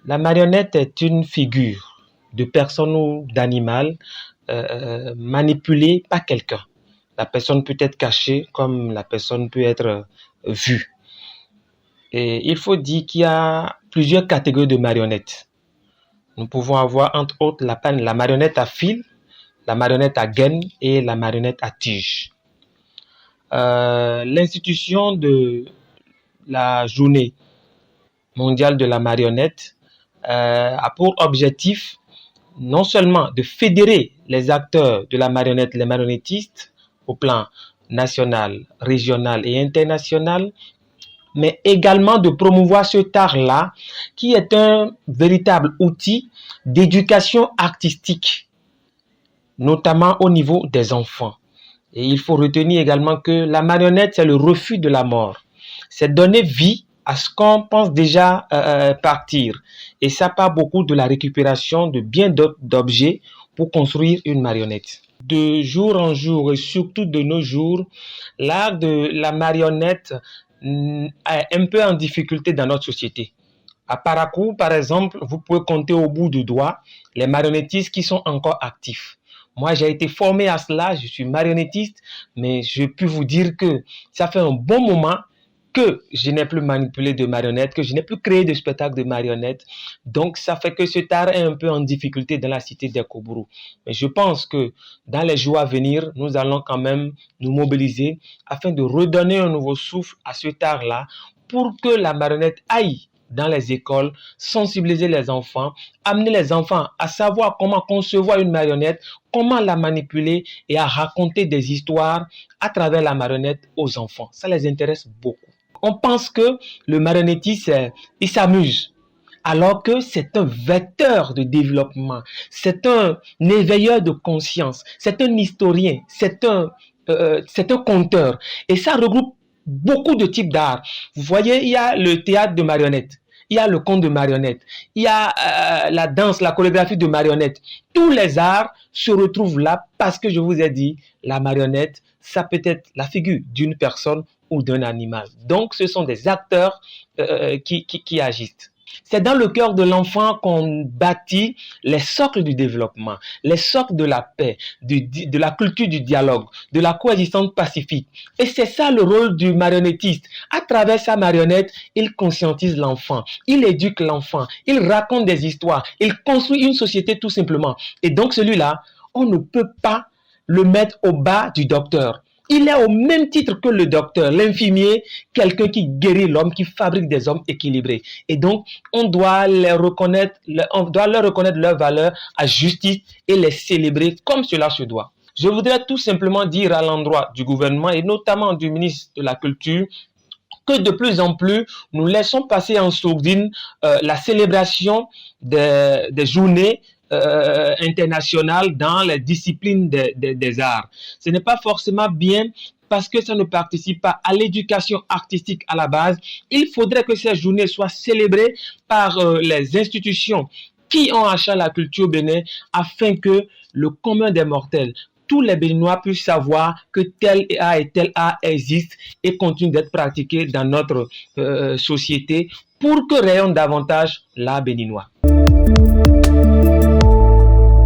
La marionnette est une figure de personne ou d'animal manipulée par quelqu'un. La personne peut être cachée comme la personne peut être vue. Et il faut dire qu'il y a plusieurs catégories de marionnettes. Nous pouvons avoir entre autres la marionnette à fil, la marionnette à gaine et la marionnette à tige. L'institution de la journée mondiale de la marionnette a pour objectif non seulement de fédérer les acteurs de la marionnette, les marionnettistes, au plan national, régional et international, mais également de promouvoir cet art-là, qui est un véritable outil d'éducation artistique, notamment au niveau des enfants. Et il faut retenir également que la marionnette, c'est le refus de la mort. C'est donner vie à ce qu'on pense déjà partir. Et ça part beaucoup de la récupération de bien d'autres objets pour construire une marionnette. De jour en jour et surtout de nos jours, l'art de la marionnette est un peu en difficulté dans notre société. À Parakou, par exemple, vous pouvez compter au bout du doigt les marionnettistes qui sont encore actifs. Moi, j'ai été formé à cela, je suis marionnettiste, mais je peux vous dire que ça fait un bon moment que je n'ai plus manipulé de marionnettes, que je n'ai plus créé de spectacle de marionnettes. Donc, ça fait que cet art est un peu en difficulté dans la cité d'Ekoburu. Mais je pense que dans les jours à venir, nous allons quand même nous mobiliser afin de redonner un nouveau souffle à cet art-là pour que la marionnette aille dans les écoles, sensibiliser les enfants, amener les enfants à savoir comment concevoir une marionnette, comment la manipuler et à raconter des histoires à travers la marionnette aux enfants. Ça les intéresse beaucoup. On pense que le marionnettiste, il s'amuse, alors que c'est un vecteur de développement, c'est un éveilleur de conscience, c'est un historien, c'est un conteur. Et ça regroupe beaucoup de types d'art. Vous voyez, il y a le théâtre de marionnettes, il y a le conte de marionnettes, il y a la danse, la chorégraphie de marionnettes. Tous les arts se retrouvent là parce que je vous ai dit, la marionnette, ça peut être la figure d'une personne ou d'un animal. Donc, ce sont des acteurs qui agissent. C'est dans le cœur de l'enfant qu'on bâtit les socles du développement, les socles de la paix, de la culture du dialogue, de la coexistence pacifique. Et c'est ça le rôle du marionnettiste. À travers sa marionnette, il conscientise l'enfant, il éduque l'enfant, il raconte des histoires, il construit une société tout simplement. Et donc celui-là, on ne peut pas le mettre au bas du docteur. Il est au même titre que le docteur, l'infirmier, quelqu'un qui guérit l'homme, qui fabrique des hommes équilibrés. Et donc, on doit leur reconnaître leur valeur à justice et les célébrer comme cela se doit. Je voudrais tout simplement dire à l'endroit du gouvernement et notamment du ministre de la Culture que de plus en plus, nous laissons passer en sourdine la célébration des journées internationales dans les disciplines des arts. Ce n'est pas forcément bien parce que ça ne participe pas à l'éducation artistique à la base. Il faudrait que ces journées soient célébrées par les institutions qui ont acheté la culture au Bénin afin que le commun des mortels, tous les Béninois puissent savoir que tel art existe et continue d'être pratiqué dans notre société pour que rayonne davantage l'art béninois.